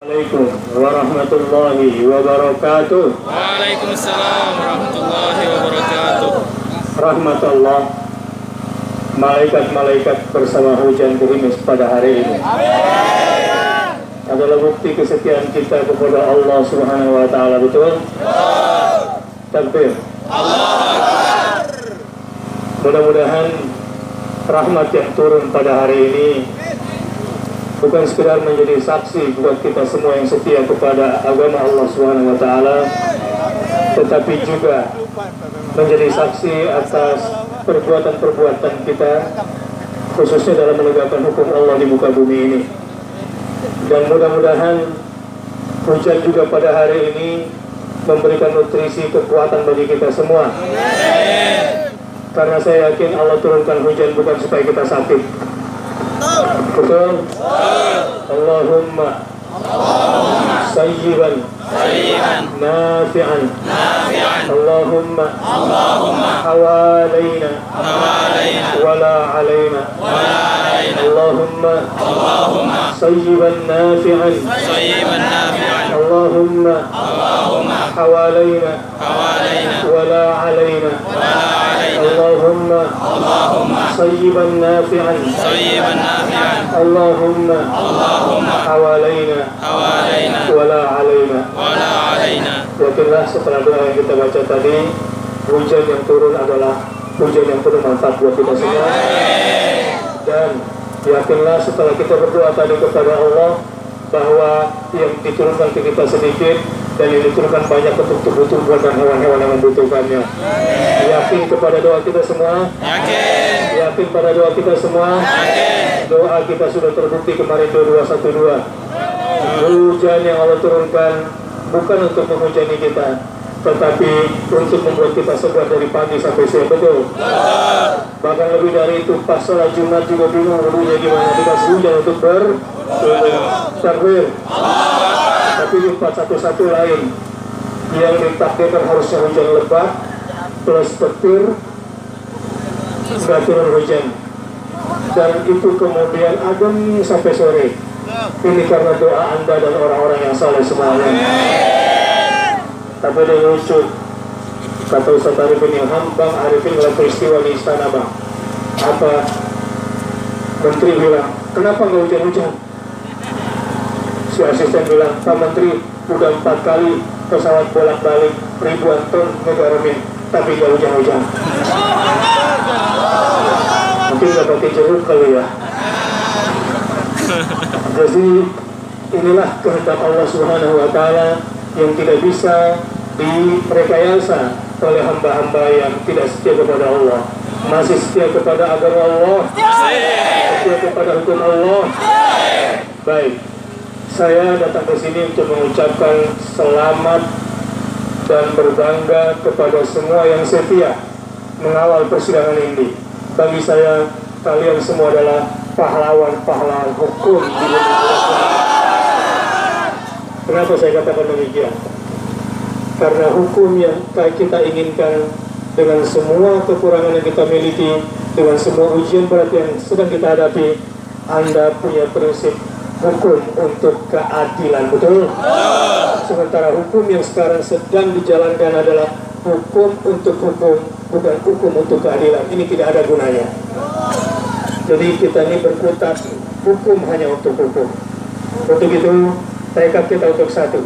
Assalamualaikum warahmatullahi wabarakatuh. Waalaikumsalam warahmatullahi wabarakatuh. Rahmatullah, malaikat-malaikat bersama hujan gerimis pada hari ini adalah bukti kesetiaan kita kepada Allah Subhanahu wa taala, betul? Takbir. Mudah-mudahan rahmat yang turun pada hari ini bukan sekedar menjadi saksi buat kita semua yang setia kepada agama Allah Subhanahu wa taala, tetapi juga menjadi saksi atas perbuatan-perbuatan kita, khususnya dalam menegakkan hukum Allah di muka bumi ini. Dan mudah-mudahan hujan juga pada hari ini memberikan nutrisi kekuatan bagi kita semua. Karena saya yakin Allah turunkan hujan bukan supaya kita sakit. Betul? Allahumma sayyiban nafi'an. Allahumma hawalaina wala alaina. Allahumma sayyiban nafi'an. Allahumma hawalaina wala alaina. Allahumma sayyiban nafi'an. Allahumma hawalaina wala alaina. Yakinlah setelah doa yang kita baca tadi, hujan yang turun adalah hujan yang penuh manfaat buat kita semua. Dan yakinlah setelah kita berdoa tadi kepada Allah bahwa yang diturunkan ke kita sedikit dan yang diturunkan banyak untuk tumbuh-tumbuhan dan hewan-hewan yang membutuhkannya. Yakin kepada doa kita semua? Yakin pada doa kita semua? Doa kita sudah terbukti kemarin 2212. Hujan yang Allah turunkan bukan untuk menghujani kita, tetapi untuk membuat kita segar dari pagi sampai siang, betul? Bahkan lebih dari itu, pas sholat Jumat juga bingung wudunya gimana, dikasih hujan untuk bertakbir. Tapi di 411 lain yang ditakdirkan harusnya hujan lebat plus petir, nggak turun hujan, dan itu kemudian adem sampai sore. Ini karena doa Anda dan orang-orang yang saleh semuanya. Tapi ada yang lucu, kata Ustaz Arifin Ilham, Bang Arifin dalam peristiwa di istana Bang, apa menteri bilang, kenapa nggak hujan-hujan? Si asisten bilang, Pak Menteri udah 4 kali pesawat bolak-balik ribuan ton ngegaramin, tapi nggak hujan-hujan. Mungkin nggak pakai jeruk kali ya. Jadi inilah kehendak Allah Subhanahu wa taala yang tidak bisa direkayasa oleh hamba-hamba yang tidak setia kepada Allah. Masih setia kepada agama Allah, setia kepada hukum Allah. Baik, saya datang ke sini untuk mengucapkan selamat dan berbangga kepada semua yang setia mengawal persidangan ini. Bagi saya, kalian semua adalah pahlawan-pahlawan hukum di Indonesia. Kenapa saya katakan demikian? Karena hukum yang kita inginkan, dengan semua kekurangan yang kita miliki, dengan semua ujian berat yang sedang kita hadapi, Anda punya prinsip hukum untuk keadilan, betul? Sementara hukum yang sekarang sedang dijalankan adalah hukum untuk hukum, bukan hukum untuk keadilan. Ini tidak ada gunanya. Jadi kita ini berkutat hukum hanya untuk hukum. Untuk itu tekad kita untuk satu,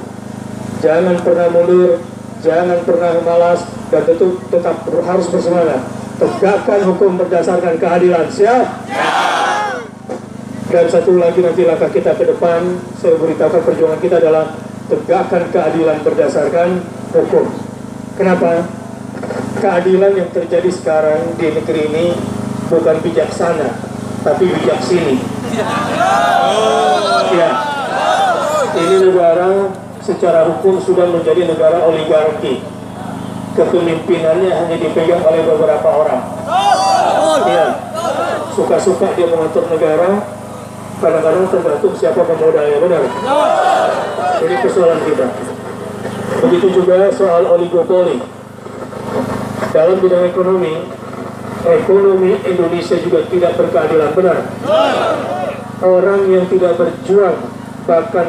jangan pernah mundur, jangan pernah malas, dan tetap harus bersemangat. Tegakkan hukum berdasarkan keadilan. Siap? Dan satu lagi, nanti langkah kita ke depan, saya beritahukan perjuangan kita adalah tegakkan keadilan berdasarkan hukum. Kenapa? Keadilan yang terjadi sekarang di negeri ini bukan bijaksana, tapi bijak sini. Ya, ini negara secara hukum sudah menjadi negara oligarki. Kepemimpinannya hanya dipegang oleh beberapa orang. Ya, suka-suka dia mengatur negara, kadang-kadang tergantung siapa pemodalnya, benar? Ini persoalan kita. Begitu juga soal oligopoli. Dalam bidang ekonomi Indonesia juga tidak berkeadilan, benar? Orang yang tidak berjuang, bahkan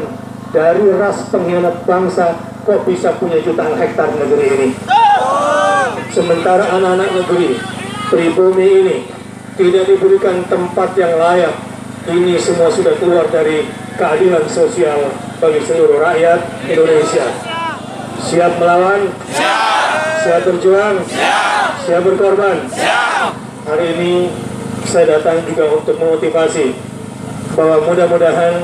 dari ras pengkhianat bangsa kok bisa punya jutaan hektar negeri ini. Sementara anak-anak negeri pribumi ini tidak diberikan tempat yang layak. Ini semua sudah keluar dari keadilan sosial bagi seluruh rakyat Indonesia. Siap melawan? Siap. Siap berjuang? Siap. Siap berkorban? Siap. Hari ini saya datang juga untuk memotivasi bahwa mudah-mudahan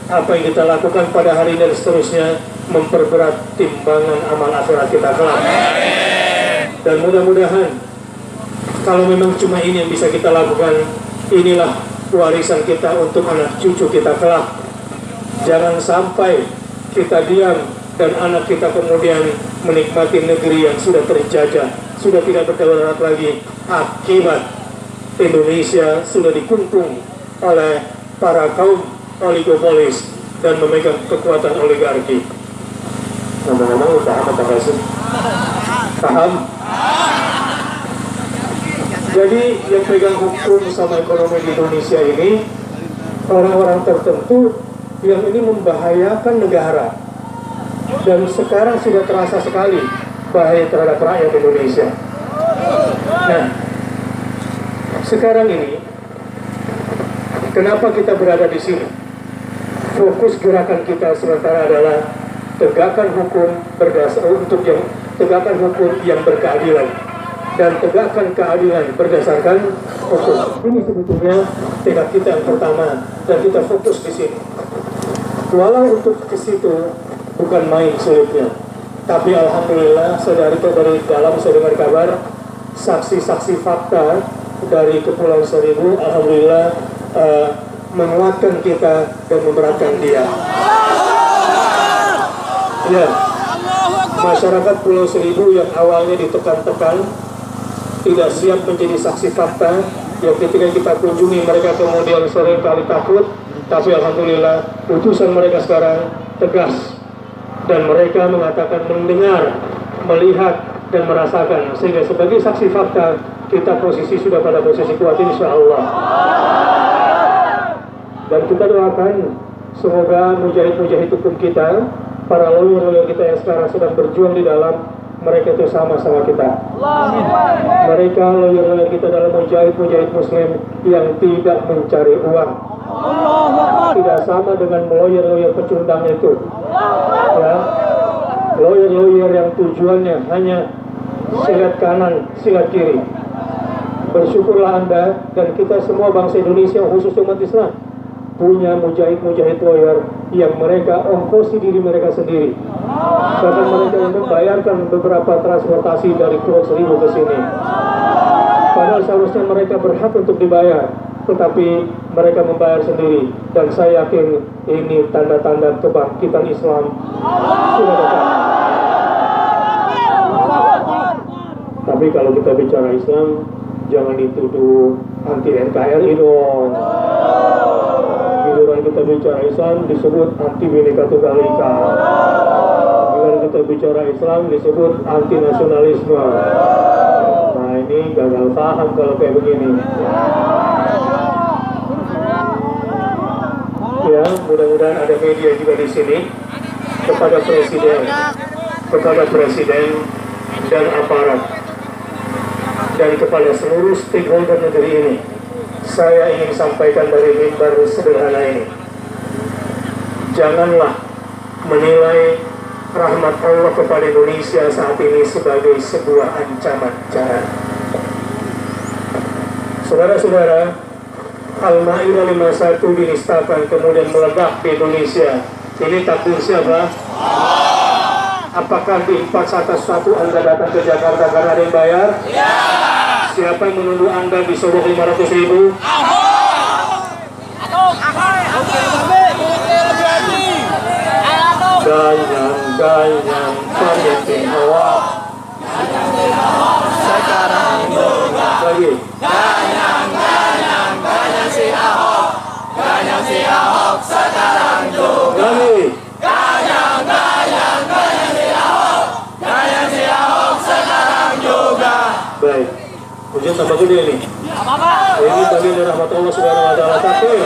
apa yang kita lakukan pada hari ini dan seterusnya memperberat timbangan amal akhirat kita kelak. Dan mudah-mudahan kalau memang cuma ini yang bisa kita lakukan, inilah warisan kita untuk anak cucu kita kelak. Jangan sampai kita diam dan anak kita kemudian menikmati negeri yang sudah terjajah, sudah tidak berdaulat lagi akibat Indonesia sudah dikungkung oleh para kaum oligopolis dan memegang kekuatan oligarki. Ngomong-ngomong, paham apa enggak sih? Paham? Jadi yang pegang hukum sama ekonomi di Indonesia ini orang-orang tertentu yang ini membahayakan negara. Dan sekarang sudah terasa sekali bahaya terhadap rakyat Indonesia. Nah, sekarang ini kenapa kita berada di sini? Fokus gerakan kita sementara adalah tegakkan hukum tegakkan hukum yang berkeadilan dan tegakkan keadilan berdasarkan hukum. Ini sebetulnya tekad kita yang pertama dan kita fokus di sini. Walau untuk ke situ bukan main sulitnya, tapi alhamdulillah dari dalam saya dengar kabar saksi-saksi fakta dari Kepulauan Seribu alhamdulillah menguatkan kita dan memberatkan dia. Ya, masyarakat Pulau Seribu yang awalnya ditekan-tekan, tidak siap menjadi saksi fakta, yang ketika kita kunjungi mereka kemudian sering kali takut, tapi alhamdulillah putusan mereka sekarang tegas dan mereka mengatakan mendengar, melihat dan merasakan, sehingga sebagai saksi fakta kita sudah pada posisi kuat insya Allah. Dan kita doakan semoga mujahid-mujahid hukum kita, para lawyer-lawyer kita yang sekarang sedang berjuang di dalam, mereka itu sama-sama kita. Mereka lawyer-lawyer kita dalam mujahid-mujahid muslim yang tidak mencari uang. Tidak sama dengan lawyer-lawyer pecundang itu. Ya, lawyer-lawyer yang tujuannya hanya silat kanan, silat kiri. Bersyukurlah Anda dan kita semua bangsa Indonesia, khususnya umat Islam, punya mujahid-mujahid lawyer yang mereka ongkosi diri mereka sendiri. Bahkan mereka yang membayarkan beberapa transportasi dari Pulau Seribu ke sini. Padahal seharusnya mereka berhak untuk dibayar, tetapi mereka membayar sendiri. Dan saya yakin ini tanda-tanda kebangkitan Islam sudah datang. Tapi kalau kita bicara Islam, jangan dituduh anti NKRI dong. Giliran kita bicara Islam disebut anti Bhinneka Tunggal Ika. Giliran kita bicara Islam disebut anti nasionalisme. Nah ini gagal paham kalau kayak begini. Ya, mudah-mudahan ada media juga di sini. Kepada Presiden dan aparat dan kepada seluruh stakeholder negeri ini, saya ingin sampaikan dari mimbar sederhana ini, janganlah menilai rahmat Allah kepada Indonesia saat ini sebagai sebuah ancaman. Jangan. Saudara-saudara, Al-Ma'idah 51 dinistakan kemudian meledak di Indonesia. Ini takdir siapa? Apakah di 411 Anda datang ke Jakarta karena ada yang bayar? Ya. Siapa yang menuduh Anda disogok 500.000? Ganyang pemimpin awak. Sekarang juga. Lagi. Ganyang si Ahok. Ganyang si Ahok sekarang juga. Lagi. Ganyang si Ahok. Ganyang si Ahok sekarang juga. Baik. Hujan tambah gede nih. Ini bagian dari rahmat Allah Subhanahu wa taala. Takbir.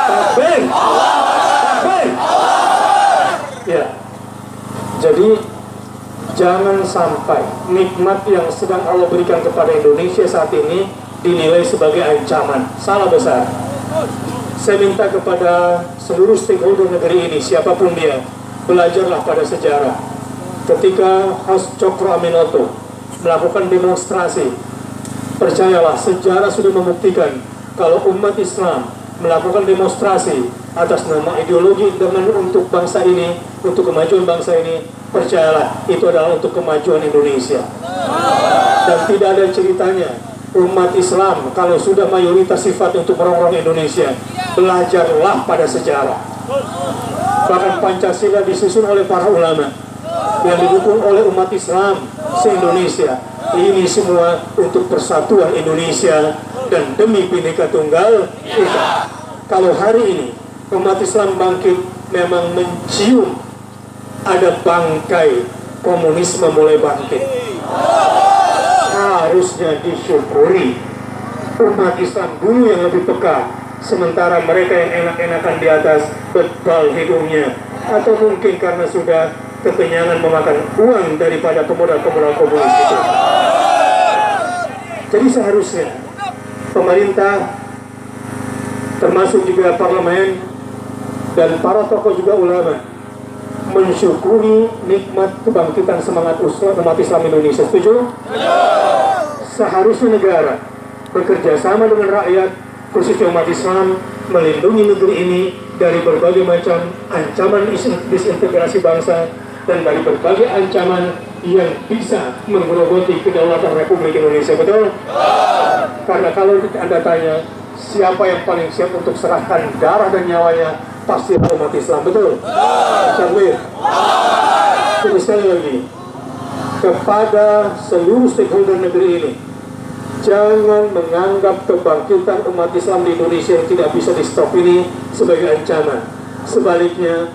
Takbir. Takbir. Jadi jangan sampai nikmat yang sedang Allah berikan kepada Indonesia saat ini dinilai sebagai ancaman. Salah besar. Saya minta kepada seluruh stakeholder negeri ini, siapapun dia, belajarlah pada sejarah. Ketika House Cokro Aminoto melakukan demonstrasi, percayalah, sejarah sudah membuktikan kalau umat Islam melakukan demonstrasi atas nama ideologi dengan untuk bangsa ini, untuk kemajuan bangsa ini, percayalah, itu adalah untuk kemajuan Indonesia. Dan tidak ada ceritanya umat Islam kalau sudah mayoritas sifat untuk merongrong Indonesia. Belajarlah pada sejarah. Bahkan Pancasila disusun oleh para ulama yang didukung oleh umat Islam se-Indonesia. Ini semua untuk persatuan Indonesia dan demi Bhinneka Tunggal Ika. Kalau hari ini umat Islam bangkit, memang mencium ada bangkai komunisme mulai bangkit, harusnya disyukuri. Umat Islam dulu yang lebih peka, sementara mereka yang enak-enakan di atas bebal hidungnya, atau mungkin karena sudah kekenyangan memakan uang daripada pemuda-pemuda komunis itu. Jadi seharusnya pemerintah, termasuk juga parlemen dan para tokoh juga ulama, mensyukuri nikmat kebangkitan semangat umat Islam Indonesia. Setuju? Seharusnya negara bekerja sama dengan rakyat, khususnya umat Islam, melindungi negeri ini dari berbagai macam ancaman disintegrasi bangsa dan dari berbagai ancaman yang bisa menggerogoti kedaulatan Republik Indonesia. Betul? Karena kalau Anda tanya siapa yang paling siap untuk serahkan darah dan nyawanya, pasti umat Islam. Betul? Takbir. Jadi sekali lagi, kepada seluruh stakeholder negeri ini, jangan menganggap kebangkitan umat Islam di Indonesia yang tidak bisa di stop ini sebagai ancaman. Sebaliknya,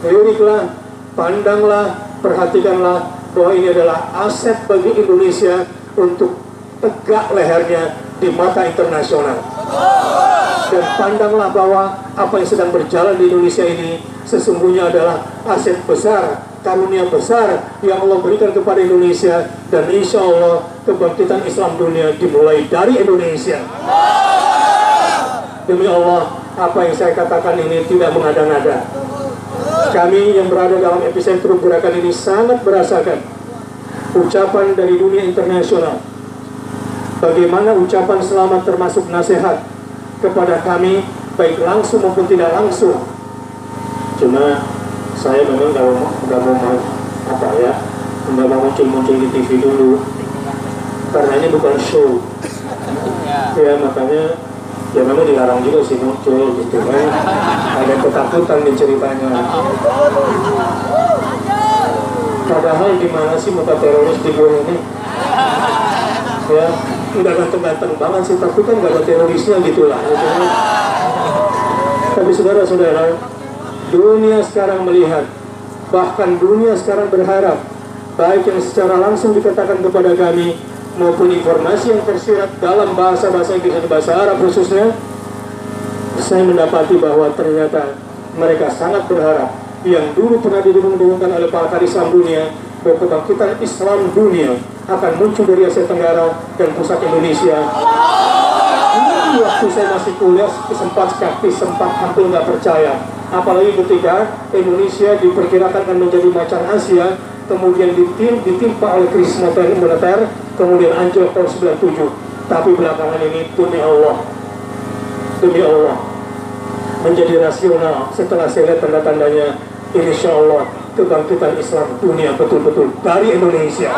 liriklah, pandanglah, perhatikanlah bahwa ini adalah aset bagi Indonesia untuk tegak lehernya di mata internasional. Dan pandanglah bahwa apa yang sedang berjalan di Indonesia ini sesungguhnya adalah aset besar, karunia besar yang Allah berikan kepada Indonesia, dan insya Allah kebangkitan Islam dunia dimulai dari Indonesia. Demi Allah, apa yang saya katakan ini tidak mengada-ngada. Kami yang berada dalam epicentrum gerakan ini sangat merasakan ucapan dari dunia internasional. Bagaimana ucapan selamat termasuk nasihat kepada kami, baik langsung maupun tidak langsung. Cuma saya memang nggak mau muncul di TV dulu, karena ini bukan show. Ya makanya ya memang dilarang juga sih muncul gitu kan. Ada ketakutan di ceritanya. Padahal gimana sih muka teroris di gue ini? Ya udah ganteng-ganteng banget sih, tapi kan gak ada terorisnya gitulah. Gitu. Tapi saudara-saudara, dunia sekarang melihat, bahkan dunia sekarang berharap, baik yang secara langsung dikatakan kepada kami maupun informasi yang tersirat dalam bahasa-bahasa Inggris dan bahasa Arab khususnya, saya mendapati bahwa ternyata mereka sangat berharap yang dulu pernah didengung-dengungkan oleh pakar Islam dunia, bahwa kebangkitan Islam dunia akan muncul dari Asia Tenggara dan pusat Indonesia. Waktu saya masih kuliah sempat skeptis, sempat hampir nggak percaya. Apalagi ketika Indonesia diperkirakan akan menjadi macan Asia, kemudian ditimpa oleh krisis moneter, kemudian anjlok tahun 97. Tapi belakangan ini demi Allah menjadi rasional setelah saya lihat tanda-tandanya. Insya Allah kebangkitan Islam dunia betul-betul dari Indonesia.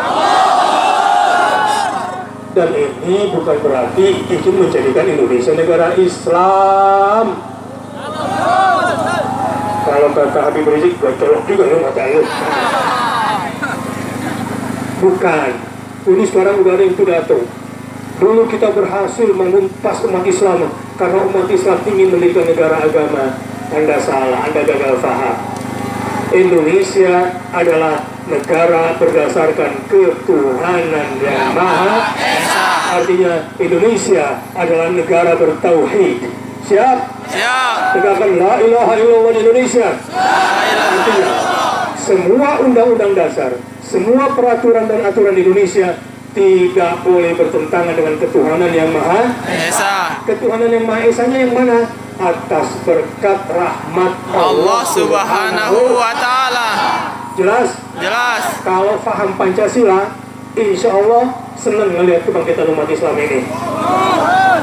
Dan ini bukan berarti ingin menjadikan Indonesia negara Islam. Kalau kata Habib Rizik, gue colok juga ya mata lu. Bukan. Ini sekarang udah ada yang pidato. Dulu kita berhasil mengumpas umat Islam karena umat Islam ingin mendirikan negara agama. Anda salah, Anda gagal paham. Indonesia adalah negara berdasarkan ketuhanan yang Maha Esa. Artinya Indonesia adalah negara bertauhid. Siap? Siap. Tegakkan la ilaha illallah di Indonesia. Artinya semua undang-undang dasar, semua peraturan dan aturan Indonesia tidak boleh bertentangan dengan ketuhanan yang Maha Esa. Ketuhanan yang Maha Esanya yang mana? Atas berkat rahmat Allah Subhanahu wa Ta'ala. Jelas? Jelas. Kalau paham Pancasila, insya Allah senang ngelihat kebangkitan umat Islam ini.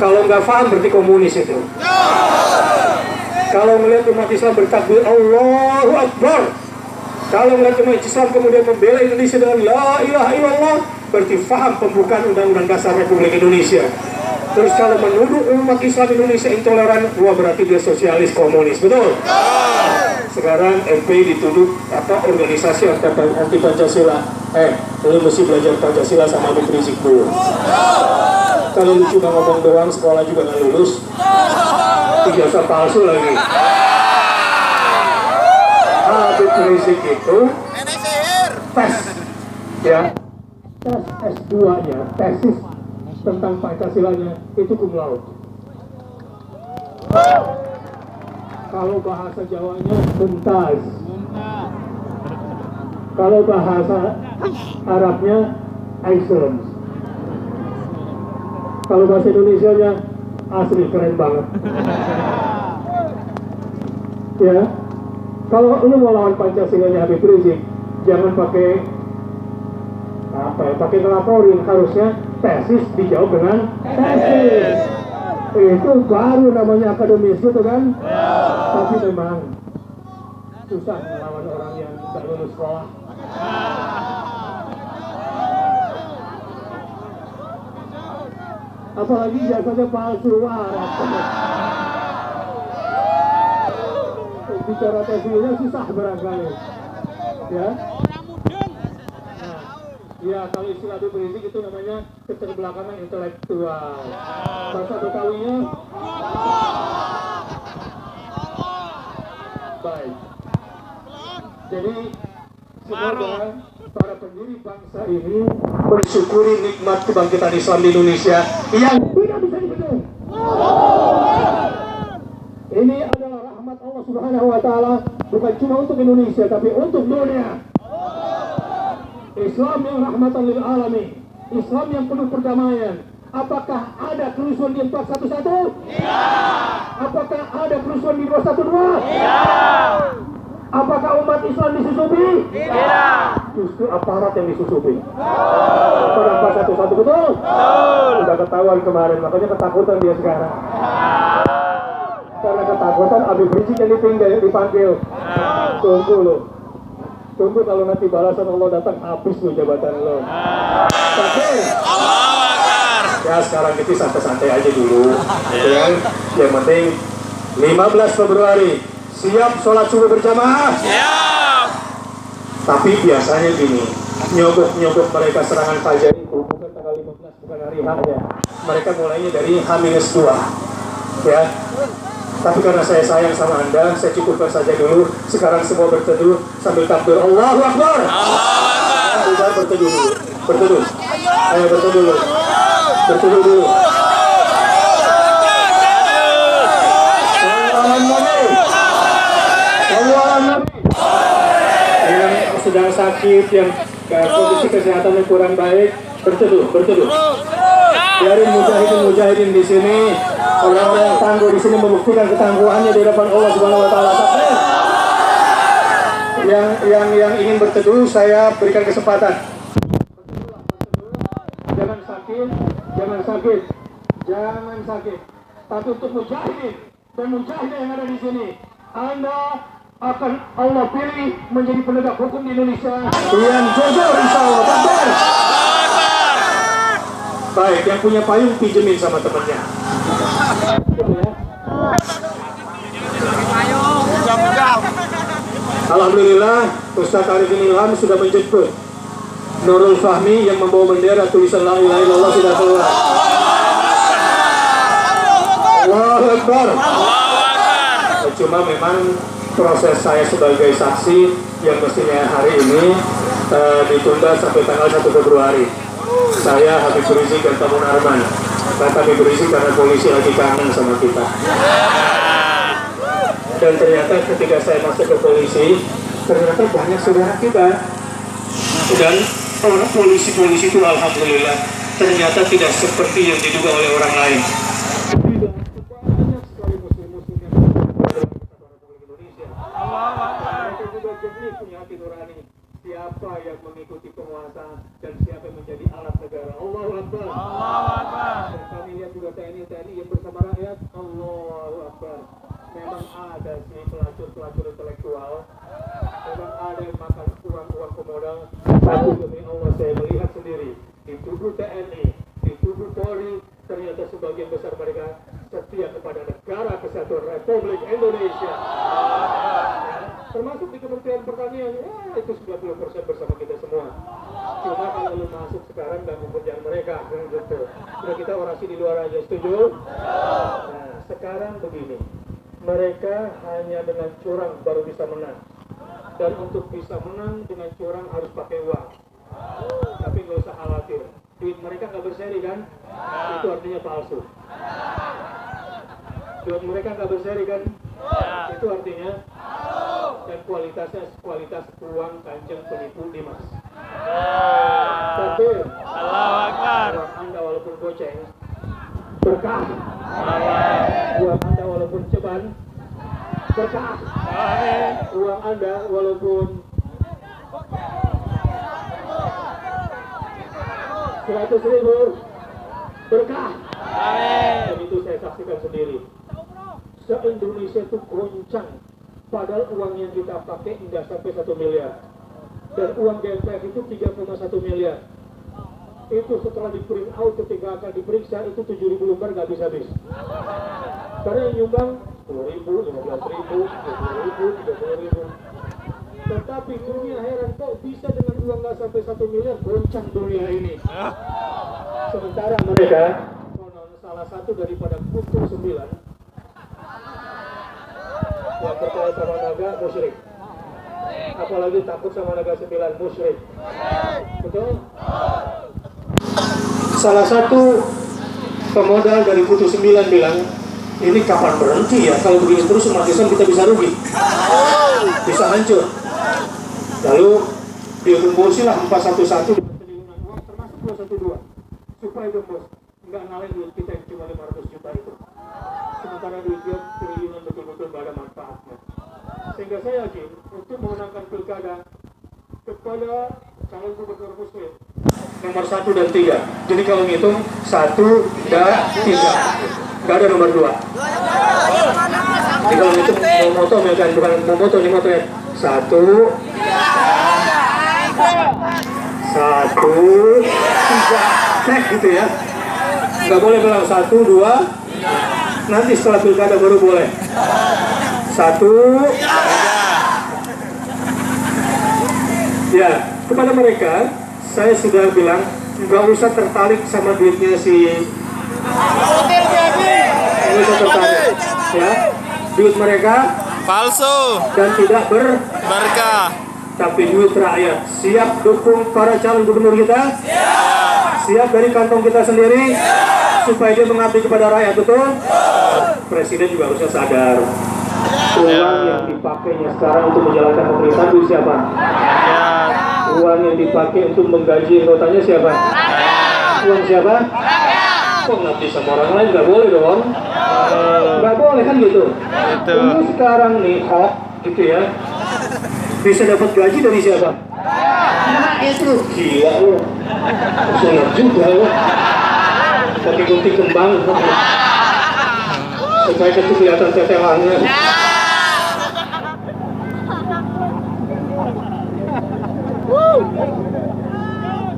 Kalau nggak paham berarti komunis itu. Kalau melihat umat Islam bertakbir Allahu Akbar, kalau melihat umat Islam kemudian membela Indonesia dengan La ilaha illallah, berarti paham pembukaan Undang-Undang Dasar Republik Indonesia. Terus kalau menuduh umat Islam Indonesia intoleran, wah berarti dia sosialis komunis, betul? Sekarang FPI dituduh organisasi anti Pancasila. Lu mesti belajar Pancasila sama Habib Rizik dulu. Kalau lu cuma ngomong doang, sekolah juga nggak lulus, ijazah palsu lagi. Habib Rizik itu tes, ya, tes S2-nya, tesis tentang Pancasilanya itu cum laude. Kalau bahasa Jawanya mumtaz. Kalau bahasa Arabnya excellent. Kalau bahasa Indonesianya asli keren banget. Ya. Kalau lu mau lawan Pancasilanya Habib Rizik, jangan pakai pakai ngelaporin, harusnya tesis dijawab dengan tesis. Itu baru namanya akademis gitu kan? Tapi memang susah melawan orang yang tidak lulus sekolah. Apalagi jasanya palsu, bicara tesisnya susah barangkali, ya. Ya, kalau istilah Habib Rizik itu namanya keterbelakangan intelektual. Bahasa Betawinya baik. Jadi semoga para pendiri bangsa ini mensyukuri nikmat kebangkitan Islam di Indonesia yang tidak bisa dibendung. Ini adalah rahmat Allah Subhanahu wa Ta'ala, bukan cuma untuk Indonesia tapi untuk dunia. Islam yang rahmatan lil alamin, Islam yang penuh perdamaian. Apakah ada kerusuhan di 411? Iya. Apakah ada kerusuhan di 212? Iya. Apakah umat Islam disusupi? Iya. Justru aparat yang disusupi. Pada 411 betul? Betul. Sudah ketahuan kemarin, makanya ketakutan dia sekarang. Karena ketakutan Habib Rizik yang dipanggil. Tunggu lo. Tunggu kalau nanti balasan Allah datang, habis lo jabatan lo. Tapi ya sekarang kita santai-santai aja dulu. Yang penting 15 Februari siap sholat subuh berjamaah. Siap. Tapi biasanya gini, nyogok mereka serangan fajar itu bukan tanggal 15, bukan hari H-nya. Mereka mulainya dari H-2. Ya. Tapi karena saya sayang sama Anda, saya cukupkan saja dulu. Sekarang semua berteduh sambil takbir Allahu Akbar. Allahu Akbar. Berteduh dulu. Berteduh. Ayo berteduh dulu. Berteduh dulu. Yang sedang sakit, yang kondisi kesehatannya kurang baik, berteduh. Biarin mujahidin di sini. Orang-orang yang tangguh di sini membuktikan ketangguhannya di hadapan Allah Subhanahu wa Ta'ala. Yang ingin berteduh, saya berikan kesempatan. Jangan sakit. Tapi untuk mujahidin dan mujahidah yang ada di sini, Anda akan Allah pilih menjadi penegak hukum di Indonesia yang jujur, insya Allah. Takbir. Baik, yang punya payung pinjemin sama temannya. Alhamdulillah, Ustaz Arifin Ilham sudah menjemput Nurul Fahmi yang membawa bendera tulisan La ilaha illallah sudah keluar. Allahu Akbar. Cuma memang proses saya sebagai saksi yang mestinya hari ini ditunda sampai tanggal 1 Februari. Saya Habib Rizik dan Tamun Arman. Kata Habib Rizik karena polisi lagi kangen sama kita. Dan ternyata ketika saya masuk ke polisi, ternyata banyak saudara kita. Dan orang polisi-polisi itu alhamdulillah ternyata tidak seperti yang diduga oleh orang lain. Tidak, banyak sekali muslim-muslim yang dalam kesatuan Republik Indonesia. Mereka juga jernih punya hati nurani. Siapa yang mengikuti penguasa dan siapa yang menjadi alat negara. Allahu Akbar. Dan kami lihat juga TNI yang bersama rakyat. Allahu Akbar. Memang ada sih pelacur-pelacur intelektual. Memang ada yang makan uang pemodal. Tapi demi Allah saya melihat sendiri di tubuh TNI, di tubuh Polri, ternyata sebagian besar mereka setia kepada negara kesatuan Republik Indonesia. Termasuk di Kementerian Pertanian, itu 90% bersama kita semua. Cuma kalau lu masuk sekarang ganggu kerjaan mereka, gitu. Sudah kita orasi di luar aja, setuju? Nah, sekarang begini, mereka hanya dengan curang baru bisa menang. Dan untuk bisa menang dengan curang harus pakai uang. Tapi nggak usah khawatir, duit mereka nggak berseri kan? Itu artinya palsu. Duit mereka nggak berseri kan? Itu artinya dan kualitasnya kualitas uang Kanjeng penipu Dimas. Tapi Allahu Akbar. uang Anda walaupun goceng berkah. Uang Anda walaupun ceban berkah. Uang Anda walaupun 100.000 berkah. Dan itu saya saksikan sendiri. Se-Indonesia itu goncang. Padahal uang yang kita pakai tidak sampai 1 miliar. Dan uang GPF itu 3,1 miliar. Itu setelah di print out ketika akan diperiksa itu 7.000 lembar nggak habis-habis. Karena yang nyumbang 10.000, 15.000, 20.000, 30.000. Tetapi dunia heran kok bisa dengan uang nggak sampai 1 miliar goncang dunia ini. Sementara mereka salah satu daripada Kutu 9 yang percaya sama naga musyrik. Apalagi takut sama naga 9 musyrik. Betul? Salah satu pemodal dari Kutu 9 bilang, ini kapan berhenti ya? Kalau begini terus umat Islam kita bisa rugi, bisa hancur. Lalu digembosi lah 411 dengan triliunan uang termasuk 212 supaya gembos nggak ngalahin duit kita yang cuma 500 juta itu. Sementara duit dia triliunan betul-betul nggak ada manfaatnya. Sehingga saya yakin untuk memenangkan pilkada kepada calon gubernur muslim nomor 1 dan 3. Jadi kalau ngitung 1 dan 3, nggak ada nomor 2. Jadi kalau ngitung mau moto ya kan, bukan mau moto ini moto ya. 1, 3, gitu ya. Nggak boleh bilang 1, 2. Nanti setelah pilkada baru boleh. 1. Ya, kepada mereka saya sudah bilang nggak usah tertarik sama duitnya si. Nggak usah tertarik, ya. Duit mereka Palsu. dan tidak Berkah. tapi duit rakyat. Siap dukung para calon gubernur kita? Siap dari kantong kita sendiri supaya dia mengabdi kepada rakyat, betul? Presiden juga harusnya sadar. Uang yang dipakainya sekarang untuk menjalankan pemerintahan itu siapa? Uang yang dipakai untuk menggaji anggotanya siapa? Uang siapa? Kok ngabdi sama orang lain? Nggak boleh dong. Nggak boleh kan gitu. Ini sekarang nih hak gitu ya. Bisa dapat gaji dari siapa? Nah itu gila loh. Sunat juga loh. Pakai gunting kembang supaya itu kelihatan tetelannya.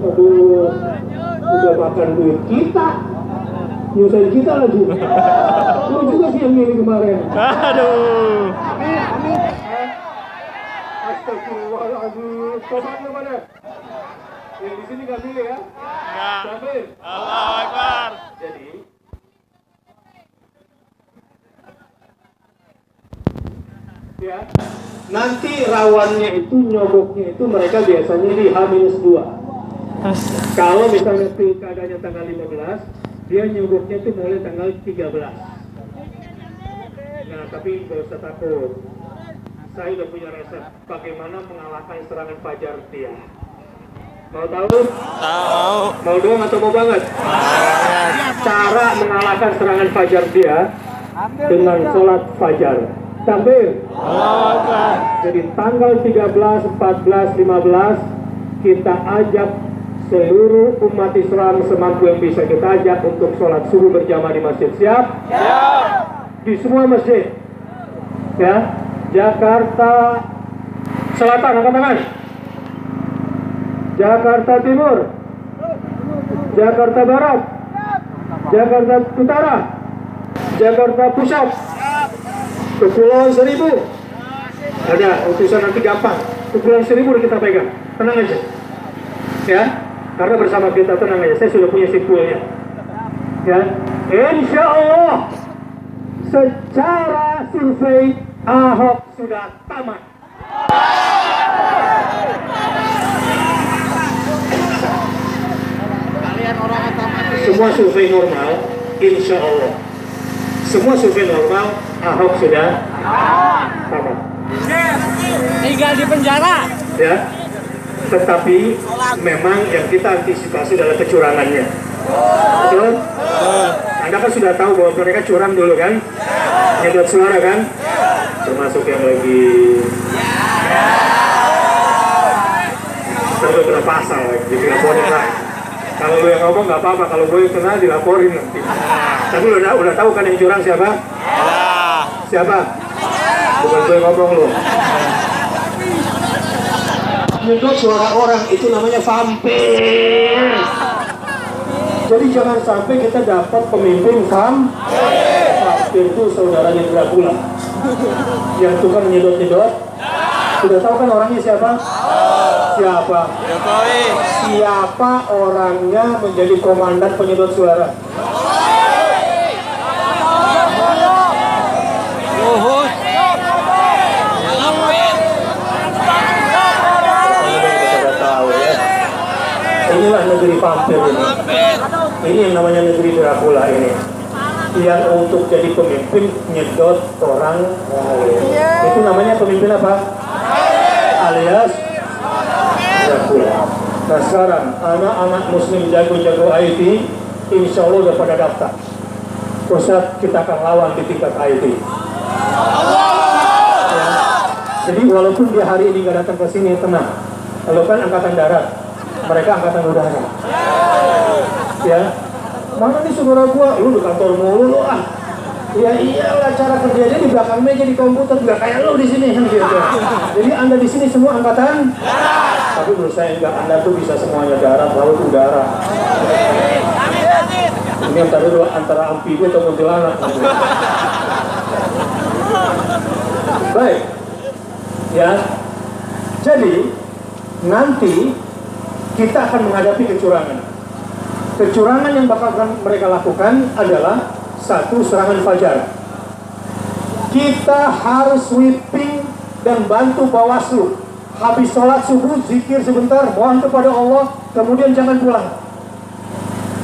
Aduh, udah makan duit kita, nyusahin kita lagi. Lu juga sih yang milih kemarin. Aduh. Astagfirullahaladzim. Soalnya mana? Yang di sini nggak milih ya? Enggak. Allahu Akbar. Jadi ya, nanti rawannya itu nyogoknya itu mereka biasanya di H-2. Kalau misalnya pilkadanya tanggal 15, dia nyogoknya itu mulai tanggal 13. Nah, tapi nggak usah takut. Saya udah punya resep bagaimana mengalahkan serangan fajar dia. Mau tahu? Tahu. Mau doang atau mau banget? Cara mengalahkan serangan fajar dia dengan sholat fajar. Takbir. Jadi tanggal 13, 14, 15 kita ajak seluruh umat Islam semampu yang bisa kita ajak untuk sholat subuh berjamaah di masjid. Siap? Siap. Di semua masjid. Ya. Jakarta Selatan, angkat tangan. Jakarta Timur, Jakarta Barat, Jakarta Utara, Jakarta Pusat, Kepulauan Seribu. Ada utusan nanti gampang. Kepulauan Seribu kita pegang. Tenang aja. Ya, karena bersama kita tenang aja. Saya sudah punya simpulnya. Ya, insya Allah secara survei Ahok sudah tamat. Semua survei normal, insya Allah. Semua survei normal, Ahok sudah tamat. Tinggal di penjara. Ya, tetapi memang yang kita antisipasi adalah kecurangannya. Betul? Anda kan sudah tahu bahwa mereka curang dulu kan? Nyedot suara kan? Termasuk yang lagi terkena pasal lagi dilaporin lah. Kalau lu yang ngomong nggak apa-apa, kalau gue kena dilaporin nanti. Tapi lu udah tahu kan yang curang siapa? Siapa? Bukan gue ngomong lu. Nyedot suara orang itu namanya vampir. Jadi jangan sampai kita dapat pemimpin vampir itu saudaranya Dracula. Yang tukang nyedot-nyedot. Sudah tahu kan orangnya siapa? Siapa? Jokowi. Siapa orangnya menjadi komandan penyedot suara? Luhut. Tahu ya. Inilah negeri vampir ini. Ini yang namanya negeri Dracula ini. Yang untuk jadi pemimpin nyedot orang lain. Itu namanya pemimpin apa? Alias Dracula. Nah sekarang anak-anak muslim jago-jago IT insya Allah udah pada daftar. Ustaz, kita akan lawan di tingkat IT. Ya. Jadi walaupun dia hari ini nggak datang ke sini, tenang. Kalau kan angkatan darat, mereka angkatan udara. Ya. Mana nih saudara gua? Lu di kantor mulu lu ah. Ya iyalah, cara kerjanya di belakang meja di komputer, nggak kayak lu di sini kan gitu. Jadi Anda di sini semua angkatan. Tapi menurut saya enggak, Anda tuh bisa semuanya darat, laut, udara. Ini antara amfibi atau kuntilanak. Baik. Ya. Jadi nanti kita akan menghadapi kecurangan. Kecurangan yang bakal mereka lakukan adalah satu, serangan fajar. Kita harus sweeping dan bantu Bawaslu. Habis sholat subuh, zikir sebentar, mohon kepada Allah, kemudian jangan pulang.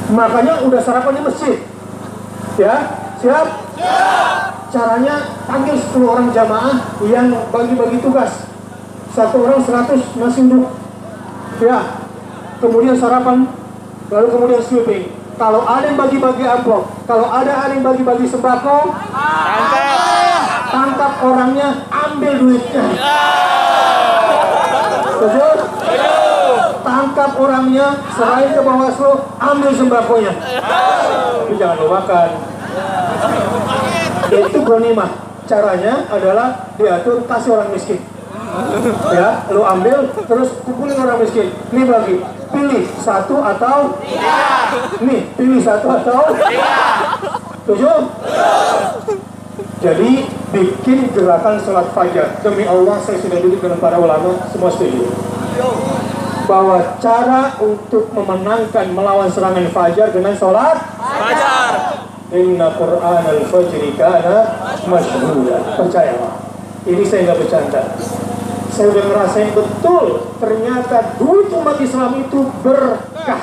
Makanya udah sarapan di masjid. Ya, siap? Siap. Caranya panggil 10 orang jamaah yang bagi-bagi tugas. Satu orang 100 nasi uduk. Ya, kemudian sarapan. Lalu kemudian sweeping. Kalau ada yang bagi-bagi amplop, kalau ada yang bagi-bagi sembako, tangkap orangnya, ambil duitnya. Betul? Tangkap orangnya, serahin ke Bawaslu, ambil sembakonya. Tapi jangan lo makan. Itu ghanimah. Caranya adalah diatur, kasih orang miskin. Ya, lo ambil, terus kumpulin orang miskin. Nih bagi. Pilih satu atau nih, pilih satu atau tujuh. Jadi bikin gerakan sholat fajar. Demi Allah saya sudah duduk dengan para ulama, semua setuju bahwa cara untuk memenangkan melawan serangan fajar dengan sholat Fajar. Inna Qur'an al-fajri kana masyhuda. Percayalah, ini saya nggak bercanda. Saya udah ngerasain betul, ternyata duit umat Islam itu berkah.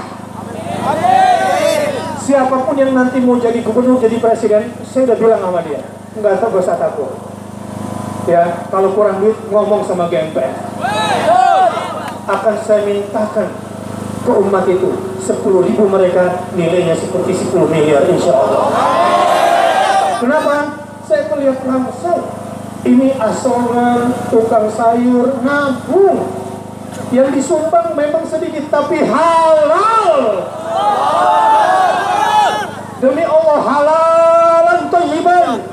Siapapun yang nanti mau jadi gubernur, jadi presiden, saya udah bilang sama dia, nggak usah takut. Ya, kalau kurang duit ngomong sama GMPR. Akan saya mintakan ke umat itu 10.000 mereka nilainya seperti 10 miliar insya Allah. Kenapa? Saya melihat langsung ini asongan, tukang sayur, nabung. Yang disumbang memang sedikit tapi halal. Demi Allah halalan thayyiban.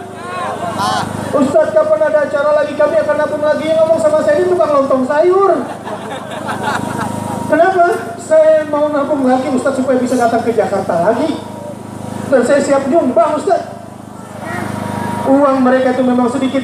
Ustadz, kapan ada acara lagi? Kami akan nabung lagi. Ngomong sama saya ini tukang lontong sayur. Kenapa? Saya mau nabung lagi Ustadz supaya bisa datang ke Jakarta lagi. Dan saya siap nyumbang Ustadz. Uang mereka itu memang sedikit